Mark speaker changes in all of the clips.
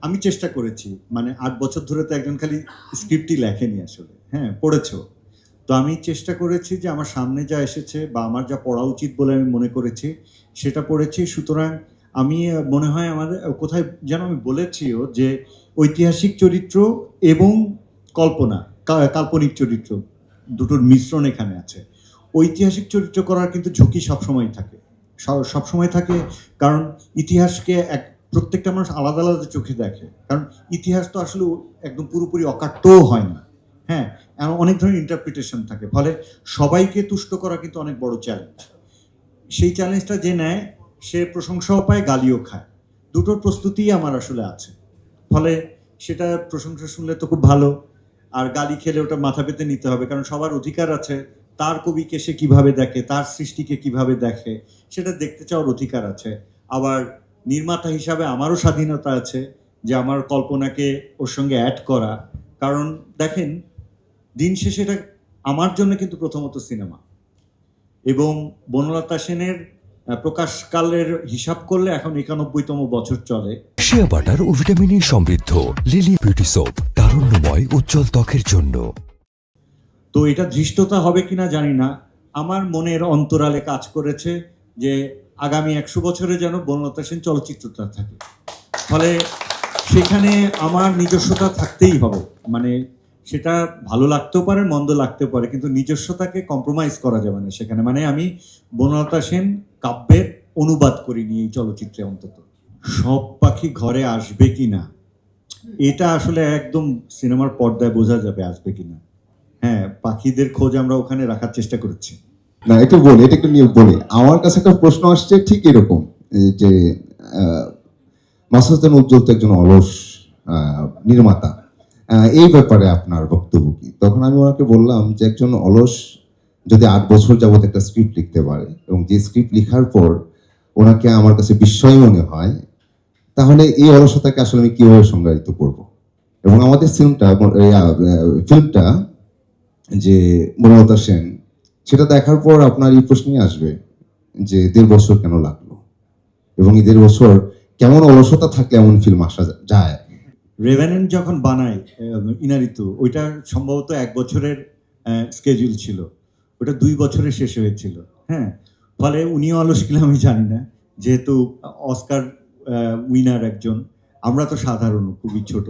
Speaker 1: আমি চেষ্টা করেছি, মানে ৮ বছর ধরে তো একজন খালি স্ক্রিপ্টই লেখেনি আসলে, হ্যাঁ পড়েছো। তো আমি চেষ্টা করেছি যে আমার সামনে যা এসেছে বা আমার যা পড়া উচিত বলে আমি মনে করেছি সেটা পড়েছি। সুতরাং আমি মনে হয় আমাদের কোথায় যেন আমি বলেছিও যে ঐতিহাসিক চরিত্র এবং কল্পনা, কাল্পনিক চরিত্র দুটোর মিশ্রণ এখানে আছে। ঐতিহাসিক চরিত্র করার কিন্তু ঝুঁকি সবসময় থাকে, সবসময় থাকে, কারণ ইতিহাসকে প্রত্যেকটা মানুষ আলাদা আলাদা চোখে দেখে, কারণ ইতিহাস তো আসলে একদম পুরোপুরি অকাট্যও হয় না। হ্যাঁ, অনেক ধরনের ইন্টারপ্রিটেশন থাকে, ফলে সবাইকে তুষ্ট করা কিন্তু অনেক বড় চ্যালেঞ্জ। সেই চ্যালেঞ্জটা যে নেয় সে প্রশংসাও পায়, গালিও খায়, দুটোর প্রস্তুতিই আমার আসলে আছে। ফলে সেটা প্রশংসা শুনলে তো খুব ভালো, আর গালি খেলে ওটা মাথা পেতে নিতে হবে, কারণ সবার অধিকার আছে তার কবিকে সে কিভাবে দেখে, তার সৃষ্টিকে কিভাবে দেখে সেটা দেখতে চাওয়ার অধিকার আছে। আবার নির্মাতা হিসাবে আমারও স্বাধীনতা আছে যে আমার কল্পনাকে ওর সঙ্গে অ্যাড করা, কারণ দেখেন দিন শেষে এটা আমার জন্য কিন্তু প্রথমত সিনেমা, এবং বনলতা সেনের প্রকাশকালের হিসাব করলে এখন ৯১তম বছর চলে।
Speaker 2: শিয়া বাটার ও ভিটামিন সমৃদ্ধ লিলি বিউটি সোপ, তারুণ্যময় উজ্জ্বল ত্বকের জন্য।
Speaker 1: তো এটা ধৃষ্টতা হবে কিনা জানি না, আমার মনের অন্তরালে কাজ করেছে যে আগামী ১০০ বছরে যেন বনলতা সেন চলচ্চিত্রটা থাকে। ফলে সেখানে আমার নিজস্বতা থাকতেই হবে, মানে সেটা ভালো লাগতেও পারে মন্দ লাগতেও পারে, কিন্তু নিজস্বতাকে কম্প্রোমাইজ করা যাবে না সেখানে। মানে আমি বনলতা সেন কাব্যের অনুবাদ করিনি এই চলচ্চিত্রে অন্তত। সব পাখি ঘরে আসবে কিনা এটা আসলে একদম সিনেমার পর্দায় বোঝা যাবে আসবে কিনা। হ্যাঁ, পাখিদের খোঁজ আমরা ওখানে রাখার চেষ্টা করছি।
Speaker 3: না, এটা বলি, এটা একটু নিয়ে বলি। আমার কাছে একটা প্রশ্ন আসছে ঠিক এরকম যে মাসুদ উজ্জ্বল তো একজন অলস নির্মাতা, এই ব্যাপারে আপনার বক্তব্য কি? তখন আমি ওনাকে বললাম যে একজন অলস যদি ৮ বছর যাবত একটা স্ক্রিপ্ট লিখতে পারে এবং যে স্ক্রিপ্ট লেখার পর ওনাকে আমার কাছে বিস্ময় মনে হয়, তাহলে এই অলসতাকে আসলে আমি কিভাবে সংজ্ঞায়িত করব? এবং আমাদের ফিল্মটা যে বনলতা সেন, সেটা দেখার পর আপনার এই প্রশ্নই আসবে যে ১.৫ বছর কেন লাগলো এবং এই ১.৫ বছর কেমন অলসতা থাকলে এমন ফিল্ম আসা যায়।
Speaker 1: রেভেনেন্ট যখন বানাই ইনারিতু, ওইটা সম্ভবত ১ বছরের স্কেজুল ছিল, ওটা ২ বছরে শেষ হয়েছিল। হ্যাঁ, ফলে উনিও অলস কিনা আমি জানি না, যেহেতু অস্কার উইনার একজন, আমরা তো সাধারণ খুবই ছোট,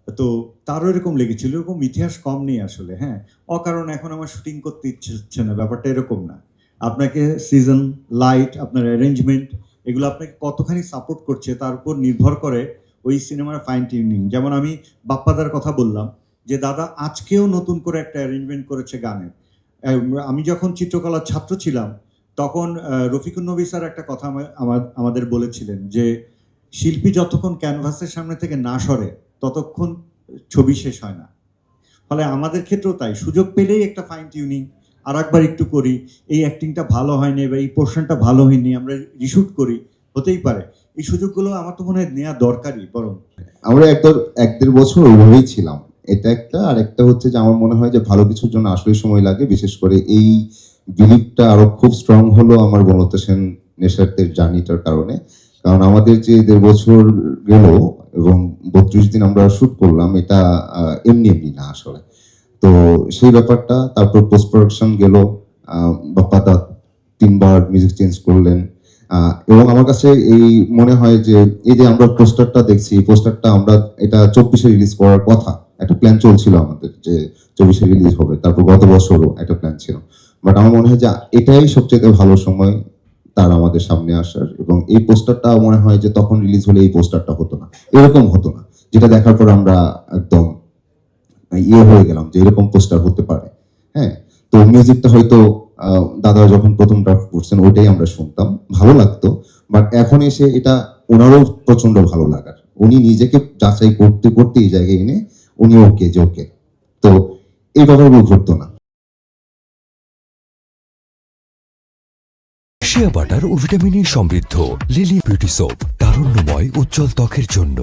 Speaker 1: তো তারও এরকম লেগেছিল। এরকম ইতিহাস কম নেই আসলে। হ্যাঁ, অকারণ এখন আমার শুটিং করতে ইচ্ছে হচ্ছে না, ব্যাপারটা এরকম না। আপনাকে সিজন, লাইট, আপনার অ্যারেঞ্জমেন্ট, এগুলো আপনাকে কতখানি সাপোর্ট করছে তার উপর নির্ভর করে ওই সিনেমার ফাইন টিউনিং। যেমন আমি বাপ্পাদার কথা বললাম যে দাদা আজকেও নতুন করে একটা অ্যারেঞ্জমেন্ট করেছে গানের। আমি যখন চিত্রকলার ছাত্র ছিলাম তখন রফিকুন নবী স্যার একটা কথা আমাদের বলেছিলেন যে শিল্পী যতক্ষণ ক্যানভাসের সামনে থেকে না সরে ততক্ষণ ছবি শেষ হয় না। ফলে আমাদের ক্ষেত্রেও তাই, সুযোগ পেলেই একটা ফাইন টিউনিং, আর একবার একটু করি, এই অ্যাক্টিংটা ভালো হয়নি বা এই পোর্শনটা ভালো হয়নি, আমরা রিশুট করি, হতেই পারে। এই সুযোগগুলো আমার তো মনে হয় নেওয়া দরকারই। বরং
Speaker 3: আমরা ১.৫ বছর ওইভাবেই ছিলাম, এটা একটা। আর একটা হচ্ছে যে আমার মনে হয় যে ভালো কিছুর জন্য আসলে সময় লাগে, বিশেষ করে এই বিলিভটা আরো খুব স্ট্রং হলো আমার বনলতা সেন নেশাতের জার্নিটার কারণে। কারণ আমাদের যে ১.৫ বছর গেল এবং ৩২ দিন আমরা শুট করলাম, এটা এমনি এমনি না আসলে। তো সেই ব্যাপারটা, তারপর পোস্ট প্রোডাকশন গেল, বাপ্পা দা ৩ বার মিউজিক চেঞ্জ করলেন, এবং আমার কাছে এই মনে হয় যে এই যে আমরা পোস্টারটা দেখছি, পোস্টারটা আমরা এটা ২৪-এ রিলিজ করার কথা, একটা প্ল্যান চলছিল আমাদের যে ২৪-এ রিলিজ হবে, তারপর গত বছরও একটা প্ল্যান ছিল। বাট আমার মনে হয় যে এটাই সবচেয়ে ভালো সময় তার আমাদের সামনে আসার, এবং এই পোস্টারটা মনে হয় যে তখন রিলিজ হলে এই পোস্টারটা হতো না, এরকম হতো না, যেটা দেখার পর আমরা একদম হয়ে গেলাম যে এরকম পোস্টার হতে পারে। হ্যাঁ, তো মিউজিকটা হয়তো দাদা যখন প্রথম ড্রাফট করছেন ওইটাই আমরা শুনতাম, ভালো লাগতো। বাট এখন এসে এটা ওনারও প্রচন্ড ভালো লাগার, উনি নিজেকে যাচাই করতে করতে এই জায়গায় এনে উনি ওকে যে ওকে, তো এই ব্যাপারগুলো ঘটতো না।
Speaker 2: শিয়া বাটার ও ভিটামিন সমৃদ্ধ লিলি বিউটি সোপ, তারুণ্যময় উজ্জ্বল ত্বকের জন্য।